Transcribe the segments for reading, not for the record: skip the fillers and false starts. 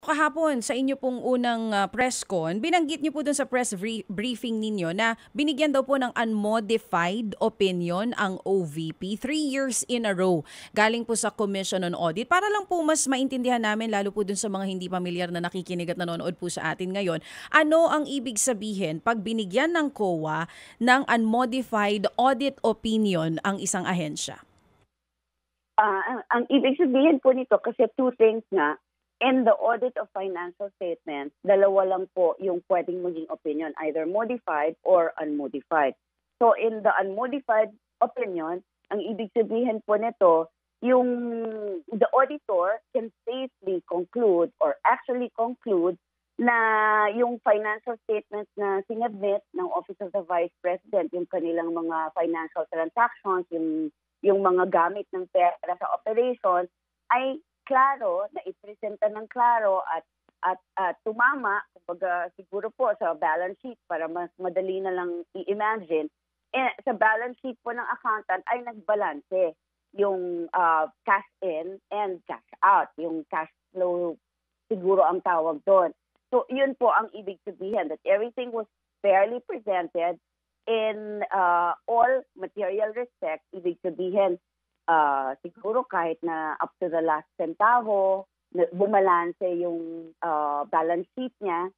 kahapon sa inyo pong unang press con, binanggit niyo po dun sa briefing ninyo na binigyan daw po ng unmodified opinion ang OVP 3 years in a row. Galing po sa Commission on Audit. Para lang po mas maintindihan namin, lalo po dun sa mga hindi pamilyar na nakikinig at nanonood po sa atin ngayon, ano ang ibig sabihin pag binigyan ng COA ng unmodified audit opinion ang isang ahensya? Ang ibig sabihin po nito, kasi two things nga, in the audit of financial statements, dalawa lang po yung pwedeng maging opinion, either modified or unmodified. So in the unmodified opinion, ang ibig sabihin po nito, yung the auditor can safely conclude or actually conclude na yung financial statements na sinabit ng Office of the Vice President, yung kanilang mga financial transactions, yung mga gamit ng pera sa operations, ay klaro, na ipresenta ng klaro at tumama, kumbaga siguro po sa balance sheet para mas madali na lang i-imagine, sa balance sheet po ng accountant ay nagbalanse yung cash in and cash out, yung cash flow siguro ang tawag doon. So yun po ang ibig sabihin, that everything was fairly presented in all material respect. Ibig sabihin, siguro kahit na up to the last centavo, bumalanse yung balance sheet niya,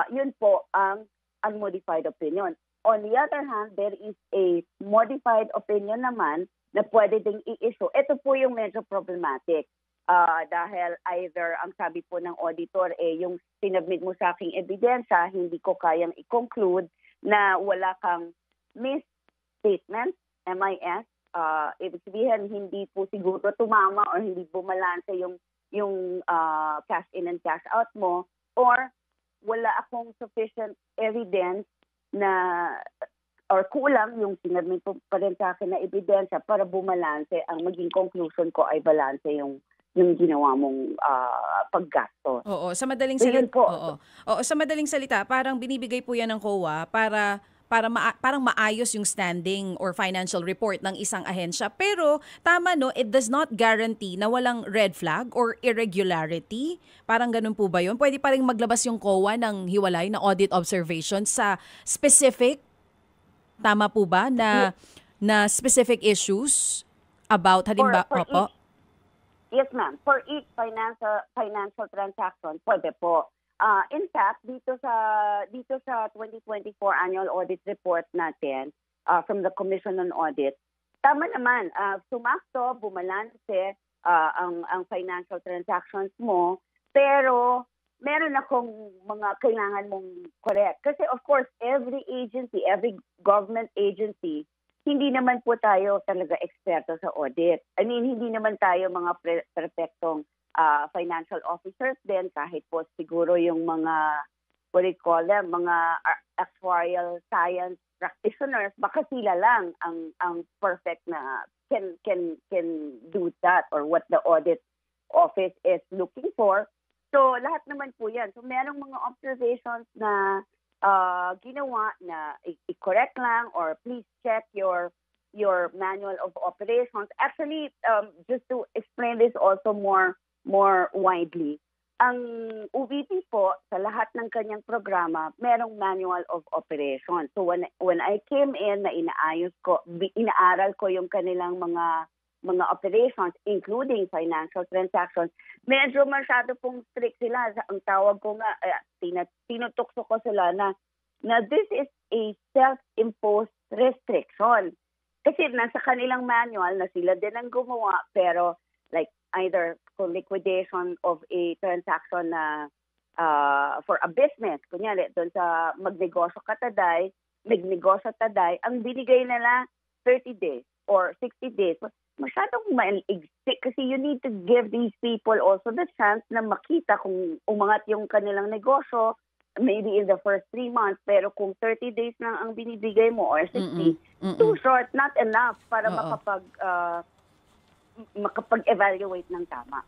yun po ang unmodified opinion. On the other hand, there is a modified opinion naman na pwede ding i-issue. Ito po yung medyo problematic. Dahil either, ang sabi po ng auditor, yung sinabmit mo sa aking ebidensya, hindi ko kayang i-conclude na wala kang misstatement, MIS, ibig sabihin, hindi po siguro tumama or hindi bumalanse yung cash in and cash out mo, or wala akong sufficient evidence na or kulang yung sinabmit po pa rin sa akin na ebidensya para bumalanse, ang maging conclusion ko ay balanse yung ginawa mong paggasto. Oo, sa madaling So, salita, yun po. Oo, sa madaling salita, parang binibigay po 'yan ng COA parang maayos yung standing or financial report ng isang ahensya. Pero tama no, it does not guarantee na walang red flag or irregularity. Parang ganun po ba yun? Pwede pa rin maglabas yung COA ng hiwalay na audit observation sa specific, tama po ba, na specific issues about, halimbawa, opo? Yes, ma'am. For each financial transaction, pwede po. In fact, dito sa 2024 annual audit report natin from the Commission on Audit, tama naman, sumakto, bumalanse ang financial transactions mo, pero meron akong mga kailangan mong correct. Kasi of course, every agency, every government agency, hindi naman po tayo talaga eksperto sa audit. I mean, hindi naman tayo mga perfectong financial officers din, kahit po siguro yung mga, what do you call them, mga actuarial science practitioners, baka sila lang ang perfect na can do that or what the audit office is looking for. So lahat naman po yan. So merong mga observations na ginawa na i-correct lang or please check your manual of operations. Actually, just to explain this also more widely, ang OVP po sa lahat ng kanyang programa merong manual of operation. So when I came in, na inaaral ko yung kanilang mga operations, including financial transactions, medyo masyado pong strict sila. Ang tawag ko nga, tinutukso ko sila na this is a self-imposed restriction. Kasi nasa kanilang manual na sila din ang gumawa, pero like either for liquidation of a transaction na for a business, kunyari doon sa magnegosyo taday, ang binigay nila 30 days or 60 days. Masyadong maigsik kasi you need to give these people also the chance na makita kung umangat yung kanilang negosyo, maybe in the first 3 months, pero kung 30 days lang ang binibigay mo or 60, too short, not enough para makapag-evaluate ng tama.